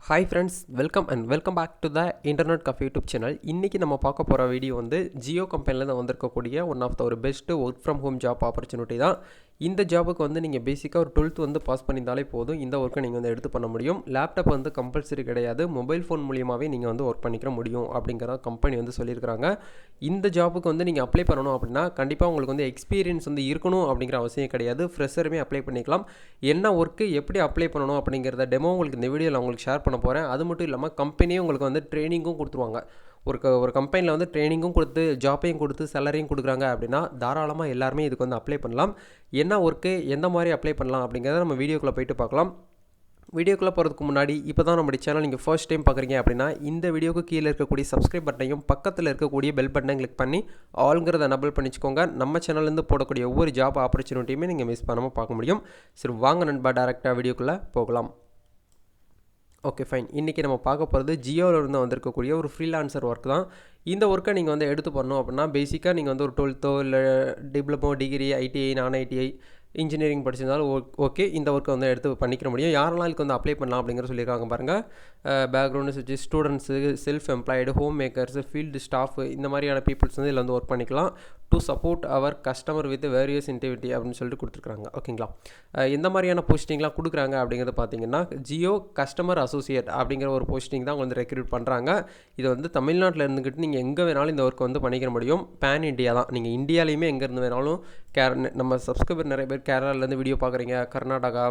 Hi friends, welcome back to the internet cafe YouTube channel. இன்றைக்கி நம்ம பார்க்க போகிற வீடியோ வந்து ஜியோ கம்பெனிலேருந்து வந்திருக்கக்கூடிய ஒன் ஆஃப் த ஒரு best work from home job opportunity தான். இந்த ஜாபுக்கு வந்து நீங்கள் பேசிக்காக ஒரு 12th வந்து பாஸ் பண்ணியிருந்தாலே போதும். இந்த ஒர்க்கை நீங்கள் வந்து எடுத்து பண்ண முடியும். லேப்டாப் வந்து கம்பல்சரி கிடையாது. மொபைல் ஃபோன் மூலியமாகவே நீங்கள் வந்து ஒர்க் பண்ணிக்கிற முடியும் அப்படிங்கிறத கம்பெனி வந்து சொல்லியிருக்கிறாங்க. இந்த ஜாபுக்கு வந்து நீங்கள் அப்ளை பண்ணணும் அப்படின்னா கண்டிப்பாக உங்களுக்கு வந்து எக்ஸ்பீரியன்ஸ் வந்து இருக்கணும் அப்படிங்கிற அவசியம் கிடையாது. ஃப்ரெஷருமே அப்ளை பண்ணிக்கலாம். என்ன ஒர்க்கு எப்படி அப்ளை பண்ணணும் அப்படிங்கிறத டெமோ உங்களுக்கு இந்த வீடியோவில் உங்களுக்கு ஷேர் பண்ண போகிறேன். அது மட்டும் இல்லாமல் கம்பெனியே உங்களுக்கு வந்து ட்ரைனிங்கும் கொடுத்துருவாங்க. ஒரு கம்பெனியில் வந்து ட்ரைனிங்கும் கொடுத்து ஜாப்பையும் கொடுத்து சேலரியும் கொடுக்குறாங்க அப்படின்னா தாராளமாக எல்லாருமே இதுக்கு வந்து அப்ளை பண்ணலாம். என்ன ஒர்க்கு எந்த மாதிரி அப்ளை பண்ணலாம் அப்படிங்கிறத நம்ம வீடியோக்குள்ளே போயிட்டு பார்க்கலாம். வீடியோக்குள்ளே போகிறதுக்கு முன்னாடி இப்போ தான் நம்மளுடைய சேனல் நீங்கள் ஃபர்ஸ்ட் டைம் பார்க்குறீங்க அப்படின்னா இந்த வீடியோக்கு கீழே இருக்கக்கூடிய சப்ஸ்கிரைப் பட்டனையும் பக்கத்தில் இருக்கக்கூடிய பெல் பட்டனையும் கிளிக் பண்ணி ஆல்ங்கிறத எனபிள் பண்ணிச்சுக்கோங்க. நம்ம சேனல்லேருந்து போடக்கூடிய ஒவ்வொரு ஜாப் ஆப்பர்ச்சுனிட்டியுமே நீங்கள் மிஸ் பண்ணாமல் பார்க்க முடியும். சரி, வாங்க நண்பா, டேரெக்டாக வீடியோக்குள்ளே போகலாம். Okay fine. இன்றைக்கி நம்ம பார்க்க போகிறது ஜியோவிலேருந்து வந்திருக்கக்கூடிய ஒரு ஃப்ரீலான்சர் ஒர்க் தான். இந்த ஒர்க்கை நீங்கள் வந்து எடுத்து பண்ணணும் அப்படின்னா பேசிக்காக நீங்கள் வந்து ஒரு 12th இல்லை டிப்ளமோ, டிகிரி, ஐடிஐ, நான் ஐடிஐ, இன்ஜினியரிங் படிச்சிருந்தாலும் ஓகே, இந்த ஒர்க்கை வந்து எடுத்து பண்ணிக்கிற முடியும். யாரெல்லாம் இதுக்கு வந்து அப்ளை பண்ணலாம் அப்படிங்கிற சொல்லியிருக்காங்க பாருங்கள். பேக்ரவுண்டு வச்சு students, self employed, home makers, field staff, இந்த மாதிரியான பீப்புள்ஸ் வந்து இதில் வந்து ஒர்க் பண்ணிக்கலாம். To support our customer with various இன்டெவிட்டி அப்படின்னு சொல்லிட்டு கொடுத்துருக்காங்க. ஓகேங்களா? எந்த மாதிரியான போஸ்டிங்லாம் கொடுக்குறாங்க அப்படிங்கிறது பார்த்தீங்கன்னா ஜியோ கஸ்டமர் அசோசியேட் அப்படிங்கிற ஒரு போஸ்டிங் தான் வந்து ரெக்ரூட் பண்ணுறாங்க. இது வந்து தமிழ்நாட்டில் இருந்துக்கிட்டு நீங்கள் எங்கே வேணாலும் இந்த ஒர்க் வந்து பண்ணிக்கிற முடியும். பேன் இண்டியா தான். நீங்கள் இந்தியாலையுமே எங்கே இருந்து வேணாலும் நம்ம சப்ஸ்கிரைபர் நிறைய பேர் கேரளாலேருந்து வீடியோ பார்க்குறீங்க, கர்நாடகா,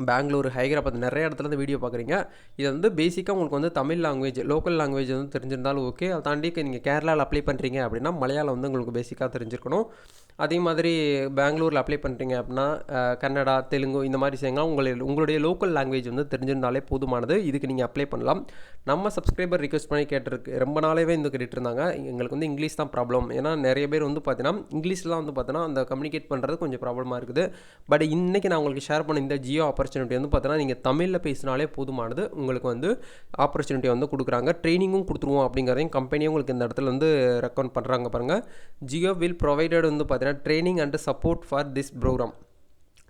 பெங்களூர், ஹைதராபாத் நிறைய இடத்துலேருந்து வீடியோ பார்க்குறீங்க. இது வந்து பேசிக்காக உங்களுக்கு வந்து தமிழ் லாங்குவேஜ், லோக்கல் லாங்குவேஜ் வந்து தெரிஞ்சிருந்தாலும் ஓகே. அதை தாண்டி நீங்கள் கேரளாவில் அப்ளை பண்ணுறீங்க அப்படின்னா மலையாளம் வந்து உங்களுக்கு பேசிக்காக தெரிஞ்சிருக்கணும். அதே மாதிரி பெங்களூரில் அப்ளை பண்ணுறீங்க அப்படின்னா கன்னடா, தெலுங்கு, இந்த மாதிரி விஷயங்கள்லாம் உங்களுடைய லோக்கல் லாங்குவேஜ் வந்து தெரிஞ்சிருந்தாலே போதுமானது. இதுக்கு நீங்கள் அப்ளை பண்ணலாம். நம்ம சப்ஸ்கிரைபர் ரிக்வெஸ்ட் பண்ணி கேட்டிருக்கு, ரொம்ப நாளாகவே வந்து கேட்டுட்டு இருந்தாங்க. எங்களுக்கு வந்து இங்கிலீஷ் தான் ப்ராப்ளம். ஏன்னா நிறைய பேர் வந்து பார்த்தீங்கன்னா இங்கிலீஷ்லாம் வந்து பார்த்தீங்கன்னா அந்த கம்யூனிகேட் பண்ணுறது கொஞ்சம் ப்ராப்ளமாக இருக்குது. பட் இன்றைக்கி நான் உங்களுக்கு ஷேர் பண்ண இந்த ஜியோ ஆப்பர்ச்சுனிட்டி வந்து பார்த்தீங்கன்னா நீங்கள் தமிழில் பேசினாலே போதுமானது. உங்களுக்கு வந்து ஆப்பர்ச்சுனிட்டி வந்து கொடுக்குறாங்க. ட்ரைனிங்கும் கொடுத்துருவோம் அப்படிங்கிறதையும் கம்பெனியும் உங்களுக்கு இந்த இடத்துல வந்து ரெக்கமெண்ட் பண்ணுறாங்க பாருங்கள். ஜியோ வில் ப்ரொவைடட் வந்து பார்த்தீங்கன்னா training and support for this program.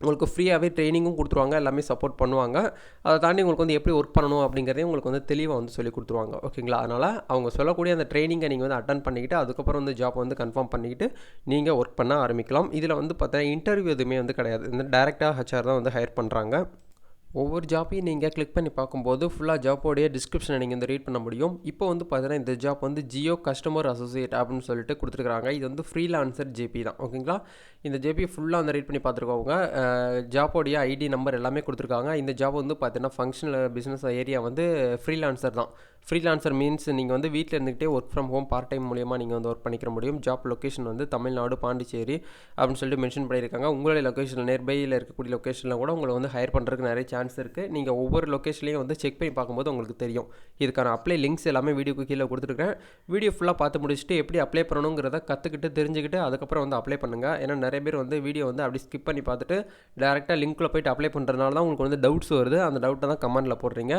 உங்களுக்கு ஃப்ரீயாகவே ட்ரைனிங்கும் கொடுத்துருவாங்க, எல்லாமே சப்போர்ட் பண்ணுவாங்க. அதை தாண்டி உங்களுக்கு வந்து எப்படி ஒர்க் பண்ணணும் அப்படிங்கிறதையும் உங்களுக்கு வந்து தெளிவாக வந்து சொல்லி கொடுத்துருவாங்க. ஓகேங்களா? அதனால் அவங்க சொல்லக்கூடிய அந்த ட்ரைனிங்கை நீங்கள் வந்து அட்டன் பண்ணிக்கிட்டு அதுக்கப்புறம் வந்து ஜாப் வந்து கன்ஃபார்ம் பண்ணிக்கிட்டு நீங்கள் ஒர்க் பண்ண ஆரம்பிக்கலாம். இதில் வந்து பார்த்தீங்கன்னா இன்டர்வியூ எதுவுமே வந்து கிடையாது. இந்த டேரெக்டாக ஹெச்ஆர் தான் வந்து ஹையர் பண்ணுறாங்க. ஒவ்வொரு ஜாப்பையும் நீங்கள் கிளிக் பண்ணி பார்க்கும்போது ஃபுல்லாக ஜாப்போடைய டிஸ்கிரிப்ஷனை நீங்கள் வந்து ரீட் பண்ண முடியும். இப்போ வந்து பார்த்தீங்கன்னா இந்த ஜாப் வந்து ஜியோ கஸ்டமர் அசோசியேட் அப்படின்னு சொல்லிட்டு கொடுத்துருக்காங்க. இது வந்து ஃப்ரீலான்சர் ஜேபி தான். ஓகேங்களா? இந்த ஜேபி ஃபுல்லாக வந்து ரீட் பண்ணி பார்த்துருக்கவங்க ஜாப்போடைய ஐடி நம்பர் எல்லாமே கொடுத்துருக்காங்க. இந்த ஜாப் வந்து பார்த்தீங்கன்னா ஃபங்க்ஷனல் பிஸ்னஸ் ஏரியா வந்து ஃப்ரீலான்சர் தான். ஃப்ரீலான்சர் மீன்ஸ் நீங்கள் வந்து வீட்டில் இருந்துகிட்டே work from home part time மூலியமாக நீங்கள் வந்து ஒர்க் பண்ணிக்கிற முடியும். ஜாப் லொக்கேஷன் வந்து தமிழ்நாடு, பாண்டிச்சேரி அப்படின்னு சொல்லிட்டு மென்ஷன் பண்ணியிருக்காங்க. உங்களுடைய லொக்கேஷன் நியர்பையில் இருக்கக்கூடிய லொக்கேஷனில் கூட உங்களை வந்து ஹையர் பண்ணுறதுக்கு நிறைய சான்ஸ் இருக்குது. நீங்கள் ஒவ்வொரு லொக்கேஷன்லையும் வந்து செக் பண்ணி பார்க்கும்போது உங்களுக்கு தெரியும். இதுக்கான அப்ளை லிங்க்ஸ் எல்லாமே வீடியோக்கு கீழே கொடுத்துருக்கேன். வீடியோ ஃபுல்லாக பார்த்து முடிச்சுட்டு எப்படி அப்ளை பண்ணணுங்கிறத கற்றுக்கிட்டு தெரிஞ்சுக்கிட்டு அதுக்கப்புறம் வந்து அப்ளை பண்ணுங்கள். ஏன்னா நிறைய பேர் வந்து வீடியோ வந்து அப்படி ஸ்கிப் பண்ணி பார்த்துட்டு டேரெக்டாக லிங்க்கில் போய்ட்டு அப்ளை பண்ணுறதுனால தான் உங்களுக்கு வந்து டவுட்ஸ் வருது. அந்த டவுட்டை தான் கமெண்ட்டில் போடுறீங்க.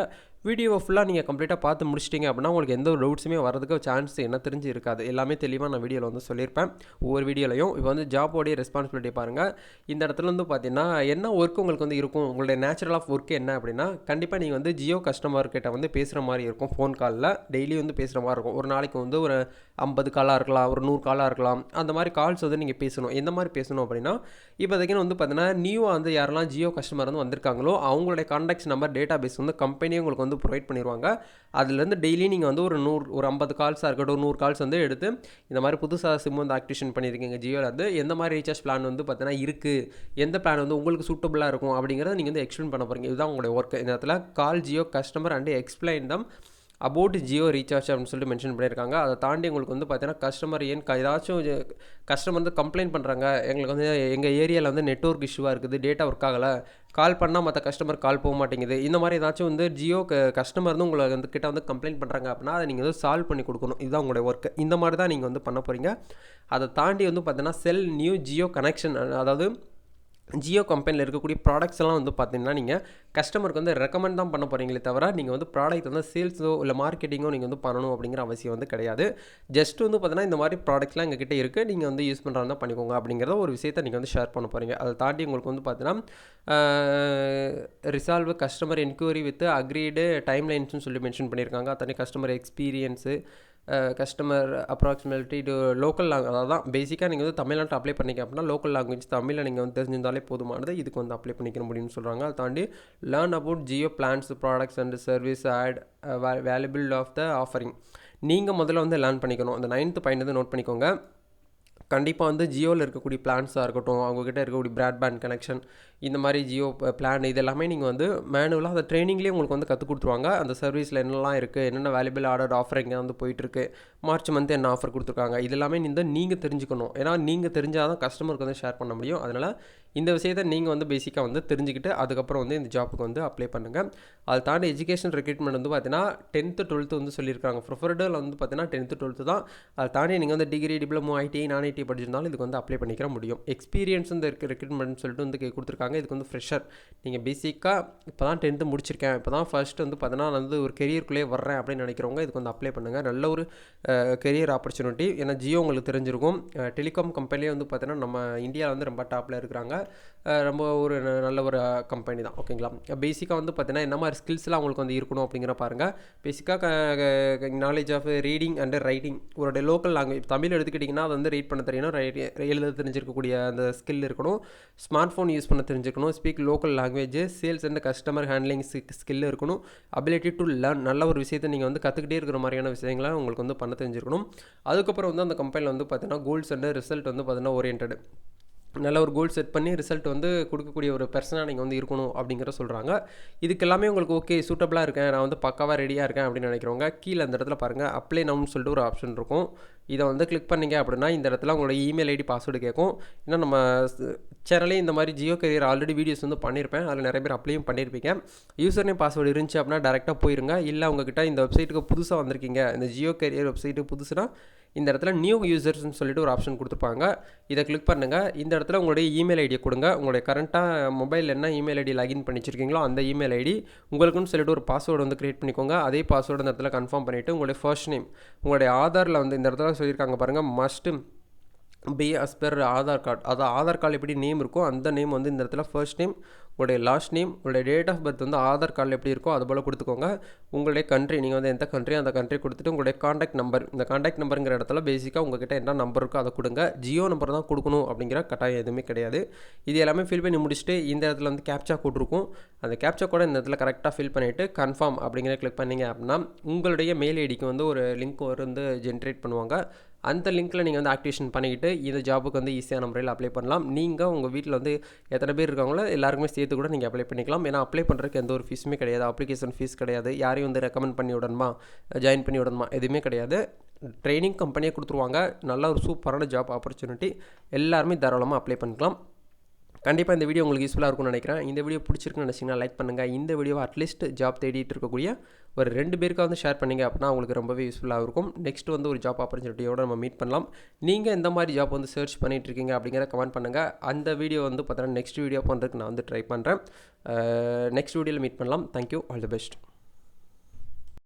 வீடியோவை ஃபுல்லாக நீங்கள் கம்ப்ளீட்டாக பார்த்து முடிச்சிட்டிங்க அப்படின்னா உங்களுக்கு எந்த ஒரு டவுட்ஸுமே வரதுக்கு சான்ஸ் என்ன தெரிஞ்சு இருக்காது. எல்லாமே தெளிவாக நான் வீடியோவில் வந்து சொல்லியிருப்பேன் ஒவ்வொரு வீடியோலையும். இப்போ வந்து ஜாபோடைய ரெஸ்பான்சிபிலிட்டி பாருங்கள். இந்த இடத்துல வந்து பார்த்தீங்கன்னா என்ன ஒர்க் உங்களுக்கு வந்து இருக்கும், உங்களுடைய நேச்சுரல் ஆஃப் ஒர்க் என்ன அப்படின்னா கண்டிப்பாக நீங்கள் வந்து ஜியோ கஸ்டமர் கிட்ட வந்து பேசுகிற மாதிரி இருக்கும். ஃபோன் காலில் டெய்லி வந்து பேசுகிற மாதிரி இருக்கும். ஒரு நாளைக்கு வந்து ஒரு 50 காலாக இருக்கலாம், ஒரு 100 காலாக இருக்கலாம். அந்த மாதிரி கால்ஸ் வந்து நீங்கள் பேசணும். எந்த மாதிரி பேசணும் அப்படின்னா இப்போதைக்கு வந்து பார்த்தீங்கன்னா நியூவாக வந்து யாரெல்லாம் ஜியோ கஸ்டமர் வந்து வந்திருக்காங்களோ அவங்களுடைய கான்டாக்ட்ஸ் நம்பர் டேட்டா பேஸ் வந்து கம்பெனியும் உங்களுக்கு வந்து ப்ரொவைட் பண்ணிடுவாங்க. அதுலேருந்து டெய்லி நீங்கள் வந்து ஒரு 50 கால்ஸாக இருக்கட்டும், 100 கால்ஸ் வந்து எடுத்து இந்த மாதிரி புதுசாக சிம் வந்து ஆக்டிவேஷன் பண்ணியிருக்கீங்க ஜியோவில் வந்து எந்த மாதிரி ரீசார்ஜ் பிளான் வந்து பார்த்தீங்கன்னா இருக்குது, எந்த பிளான் வந்து உங்களுக்கு சூட்டபுளாக இருக்கும் அப்படிங்கிறத நீங்கள் வந்து எக்ஸ்பிளைன் பண்ண போகிறீங்க. இதுதான் உங்களுடைய ஒர்க். இந்த இடத்துல call Jio customer and explain them about Jio recharge அப்படின்னு சொல்லிட்டு மென்ஷன் பண்ணியிருக்காங்க. அதை தாண்டி உங்களுக்கு வந்து பார்த்தீங்கன்னா கஸ்டமர் ஏதாச்சும் கஸ்டமர் வந்து கம்ப்ளைண்ட் பண்ணுறாங்க, எங்களுக்கு வந்து எங்கள் ஏரியாவில் வந்து நெட்வொர்க் இஷ்யூவாக இருக்குது, டேட்டா ஒர்க் ஆகலை, கால் பண்ணால் மற்ற கஸ்டமர் கால் போக மாட்டேங்குது, இந்த மாதிரி ஏதாச்சும் வந்து ஜியோ கஸ்டமர் வந்து உங்களை வந்து கிட்ட வந்து கம்ப்ளைண்ட் பண்ணுறாங்க அப்படின்னா அதை நீங்கள் வந்து சால்வ் பண்ணி கொடுக்கணும். இதுதான் உங்களுடைய ஒர்க். இந்த மாதிரி தான் நீங்கள் வந்து பண்ண போகிறீங்க. அதை தாண்டி வந்து பார்த்தீங்கன்னா செல் நியூ ஜியோ கனெக்ஷன், அதாவது ஜியோ கம்பெனியில் இருக்கக்கூடிய ப்ராடக்ட்ஸ் எல்லாம் வந்து பார்த்தீங்கன்னா நீங்கள் கஸ்டமருக்கு வந்து ரெக்கமெண்ட் தான் பண்ண போகிறீங்களே தவிர நீங்கள் வந்து ப்ராடக்ட் வந்து சேல்ஸோ இல்லை மார்க்கெட்டிங்கோ நீங்கள் வந்து பண்ணணும் அப்படிங்கிற அவசியம் வந்து கிடையாது. ஜஸ்ட் வந்து பார்த்தீங்கன்னா இந்த மாதிரி ப்ராடக்ட்ஸ்லாம் எங்ககிட்ட இருக்குது, நீங்கள் வந்து யூஸ் பண்ணுறாங்க பண்ணிக்கோங்க அப்படிங்கிறத ஒரு விஷயத்தை நீங்கள் வந்து ஷேர் பண்ண போகிறீங்க. அதை தாண்டி உங்களுக்கு வந்து பார்த்தீங்கன்னா resolve customer enquiry with agreed டைம்லைன்ஸ்னு சொல்லி மென்ஷன் பண்ணியிருக்காங்க. தனி customer experience, customer approximately to local அதாவது தான் பேசிக்காக நீங்கள் வந்து தமிழ்நாட்டில் அப்ளை பண்ணிக்க அப்படின்னா லோக்கல் லாங்குவேஜ் தமிழில் நீங்கள் வந்து தெரிஞ்சிருந்தாலே போதுமானது, இதுக்கு வந்து அப்ளை பண்ணிக்க முடியும்னு சொல்கிறாங்க. அதை தாண்டி learn about Jio plans products and service add valuable of the offering. நீங்கள் முதல்ல வந்து லேர்ன் பண்ணிக்கணும். அந்த 9th பாயிண்ட் வந்து நோட் பண்ணிக்கோங்க. கண்டிப்பாக வந்து ஜியோவில் இருக்கக்கூடிய பிளான்ஸாக இருக்கட்டும், அவங்கக்கிட்ட இருக்கக்கூடிய ப்ராட்பேண்ட் கனெக்ஷன், இந்த மாதிரி ஜியோ பிளான் இது எல்லாமே நீங்கள் வந்து மேனுவலாக அந்த ட்ரைனிங்லேயே உங்களுக்கு வந்து கற்றுக் கொடுத்துருவாங்க. அந்த சர்வீஸில் என்னெல்லாம் இருக்குது, என்னென்ன வேல்யூபிள் ஆர்டர் ஆஃபர் எங்கே வந்து போயிட்டுருக்கு, மார்ச் மந்த் என்ன ஆஃபர் கொடுத்துருக்காங்க, இது எல்லாமே நீங்கள் தெரிஞ்சுக்கணும். ஏன்னா நீங்கள் தெரிஞ்சால் தான் கஸ்டமருக்கு வந்து ஷேர் பண்ண முடியும். அதனால் இந்த விஷயத்தை நீங்கள் வந்து பேசிக்காக வந்து தெரிஞ்சுக்கிட்டு அதுக்கப்புறம் வந்து இந்த ஜாப்புக்கு வந்து அப்ளை பண்ணுங்கள். அதை தாண்டி எஜுகேஷன் ரெக்ரூட்மெண்ட் வந்து பார்த்தீங்கன்னா 10th 12th வந்து சொல்லியிருக்காங்க. ப்ரிஃபர்டில் வந்து பார்த்தீங்கன்னா 10th 12th தான். அதை தாண்டி நீங்கள் வந்து டிகிரி, டிப்ளமோ, ஐடி, நான் ஐடி படிச்சிருந்தாலும் இதுக்கு வந்து அப்ளை பண்ணிக்கிற முடியும். எக்ஸ்பீரியன்ஸ் வந்து ரெக்ரூட்மெண்ட் சொல்லிட்டு வந்து கொடுத்துருக்காங்க. இதுக்கு வந்து ஃப்ரெஷர், நீங்கள் பேசிக்காக இப்போ தான் 10th முடிச்சிருக்கேன், இப்போ தான் ஃபர்ஸ்ட் வந்து பார்த்தீங்கன்னா நான் வந்து ஒரு கெரியருக்குள்ளே வர்றேன் அப்படின்னு நினைக்கிறவங்க இதுக்கு வந்து அப்ளை பண்ணுங்கள். நல்ல ஒரு கெரியர் ஆப்பர்ச்சுனிட்டி. ஏன்னா ஜியோ உங்களுக்கு தெரிஞ்சிருக்கும், டெலிகாம் கம்பெனிலே வந்து பார்த்தீங்கன்னா நம்ம இந்தியாவில் வந்து ரொம்ப டாப்பில் இருக்கிறாங்க. ரொம்ப ஒரு நல்ல ஒரு கம்பெனி தான். ஓகேங்களா? பேசிக்காக வந்து பார்த்தீங்கன்னா என்ன மாதிரி ஸ்கில்ஸ்லாம் அவங்களுக்கு வந்து இருக்கணும் அப்படிங்கிற பாருங்கள். பேசிக்காக knowledge of reading and writing, ஒரு லோக்கல் லாங்குவேஜ் தமிழ் எடுத்துக்கிட்டிங்கன்னா அதை வந்து ரீட் பண்ண தெரியணும், எழுத தெரிஞ்சிருக்கக்கூடிய அந்த ஸ்கில் இருக்கணும். ஸ்மார்ட் ஃபோன் யூஸ் பண்ண தெரிஞ்சுக்கணும். Speak local language, sales and customer handling skill இருக்கணும். அபிலிட்டி டு லேர்ன், நல்ல ஒரு விஷயத்தை நீங்கள் வந்து கற்றுக்கிட்டே இருக்கிற மாதிரியான விஷயங்களை உங்களுக்கு வந்து பண்ண தெரிஞ்சிருக்கணும். அதுக்கப்புறம் வந்து அந்த கம்பெனியில் வந்து பார்த்தீங்கன்னா கோல்ஸ் அண்ட் ரிசல்ட் வந்து பார்த்தீங்கன்னா ஓரியன்டட், நல்ல ஒரு கோல் செட் பண்ணி ரிசல்ட் வந்து கொடுக்கக்கூடிய ஒரு பர்சனாக நீங்கள் வந்து இருக்கணும் அப்படிங்கிற சொல்கிறாங்க. இதுக்கு எல்லாமே உங்களுக்கு ஓகே சூட்டபுளாக இருக்கேன், நான் வந்து பக்காவாக ரெடியாக இருக்கேன் அப்படின்னு நினைக்கிறவங்க கீழே அந்த இடத்துல பாருங்கள் அப்ளை நவுன்னு சொல்லிட்டு ஒரு ஆப்ஷன் இருக்கும். இதை வந்து கிளிக் பண்ணிங்க அப்படின்னா இந்த இடத்துல உங்களோட இமெயில் ஐடி பாஸ்வேர்டு கேட்கும். ஏன்னா நம்ம சேனலே இந்த மாதிரி ஜியோ கரியர் ஆல்ரெடி வீடியோஸ் வந்து பண்ணியிருப்பேன், அதில் நிறைய பேர் அப்ளையும் பண்ணியிருப்பீங்க. யூசர் நேம் பாஸ்வேர்டு இருந்துச்சு அப்படின்னா டேரெக்டாக போயிருங்க. இல்லை உங்ககிட்ட இந்த வெப்சைட்டுக்கு புதுசாக வந்திருக்கீங்க, இந்த ஜியோ கரியர் வெப்சைட்டு புதுசுனா இந்த இடத்துல நியூ யூசர்ஸ்னு சொல்லிட்டு ஒரு ஆப்ஷன் கொடுத்துருப்பாங்க. இதை கிளிக் பண்ணுங்கள். இந்த இடத்துல உங்களுடைய இமெயில் ஐடியை கொடுங்க. உங்களுடைய கரண்ட்டாக மொபைல் என்ன இமெயில் ஐடி லாகின் பண்ணி வச்சிருக்கீங்களோ அந்த இமெயில் ஐடி, உங்களுக்குன்னு சொல்லிட்டு ஒரு பாஸ்வேர்டு வந்து க்ரியேட் பண்ணிக்கோங்க. அதே பாஸ்வேர்டு இந்த இடத்துல கன்ஃபார்ம் பண்ணிவிட்டு உங்களுடைய ஃபர்ஸ்ட் நேம், உங்களுடைய ஆதாரில் வந்து இந்த இடத்துல சொல்லியிருக்காங்க பாருங்கள், must be as per Aadhaar card, அதாவது ஆதார் கார்டு எப்படி நேம் இருக்கோ அந்த நேம் வந்து இந்த இடத்துல ஃபர்ஸ்ட் நேம், உங்களுடைய லாஸ்ட் நேம், உங்களுடைய டேட் ஆஃப் பர்த் வந்து ஆதார் கார்டில் எப்படி இருக்கோ அது போல் கொடுத்துக்கோங்க. உங்களுடைய கண்ட்ரி, நீங்கள் வந்து எந்த கண்ட்ரி அந்த கண்ட்ரி கொடுத்துட்டு உங்களுடைய காண்டாக்ட் நம்பர், இந்த காண்டாக்ட் நம்பருங்கிற இடத்துல பேசிக்காக உங்கள்கிட்ட என்ன நம்பர் இருக்கோ அதை கொடுங்க. ஜியோ நம்பர் தான் கொடுக்கணும் அப்படிங்கிற கட்டாயம் எதுவுமே கிடையாது. இது எல்லாமே ஃபில் பண்ணி முடிச்சுட்டு இந்த இடத்துல வந்து கேப்சா கோட் இருக்கும். அந்த கேப்சா கோடை இந்த இடத்துல கரெக்டாக ஃபில் பண்ணிவிட்டு கன்ஃபார்ம் அப்படிங்கிற கிளிக் பண்ணிங்க அப்படின்னா உங்களுடைய மெயில் ஐடிக்கு வந்து ஒரு லிங்க் வந்து ஜென்ரேட் பண்ணுவாங்க. அந்த லிங்க்கில் நீங்கள் வந்து ஆக்டிவேஷன் பண்ணிக்கிட்டு இந்த ஜாபுக்கு வந்து ஈஸியான முறையில் அப்ளை பண்ணலாம். நீங்கள் உங்கள் வீட்டில் வந்து எத்தனை பேர் இருக்காங்களோ எல்லாருக்குமே சேர்த்து கூட நீங்கள் அப்ளை பண்ணிக்கலாம். ஏன்னா அப்ளை பண்ணுறதுக்கு எந்த ஒரு ஃபீஸுமே கிடையாது, அப்ளிகேஷன் ஃபீஸ் கிடையாது, யாரையும் வந்து ரெக்கமெண்ட் பண்ணி விடணுமா, ஜாயின் பண்ணி விடணுமா, எதுவுமே கிடையாது. ட்ரைனிங் கம்பெனியே கொடுத்துருவாங்க. நல்ல ஒரு சூப்பரான ஜாப் ஆப்பர்ச்சுனிட்டி, எல்லாருமே தாராளமாக அப்ளை பண்ணிக்கலாம். கண்டிப்பாக இந்த வீடியோ உங்களுக்கு யூஸ்ஃபுல்லாக இருக்கும்னு நினைக்கிறேன். இந்த வீடியோ பிடிச்சிருக்குன்னு நினச்சிங்கன்னா லைக் பண்ணுங்கள். இந்த வீடியோவை அட்லீஸ்ட் ஜாப் தேடிட்டு இருக்கக்கூடிய ஒரு 2 பேருக்காக வந்து ஷேர் பண்ணிங்க அப்படின்னா உங்களுக்கு ரொம்பவே யூஸ்ஃபுல்லாக இருக்கும். நெக்ஸ்ட் வந்து ஒரு ஜாப் ஆப்பர்ச்சுனிட்டியோட நம்ம மீட் பண்ணலாம். நீங்கள் எந்த மாதிரி ஜாப் வந்து சர்ச் பண்ணிகிட்டு இருக்கீங்க அப்படிங்கிற கமெண்ட் பண்ணுங்கள். அந்த வீடியோ வந்து பார்த்தீங்கன்னா நெக்ஸ்ட் வீடியோ பண்ணுறதுக்கு நான் வந்து ட்ரை பண்ணுறேன். நெக்ஸ்ட் வீடியோவில் மீட் பண்ணலாம். Thank you, all the best.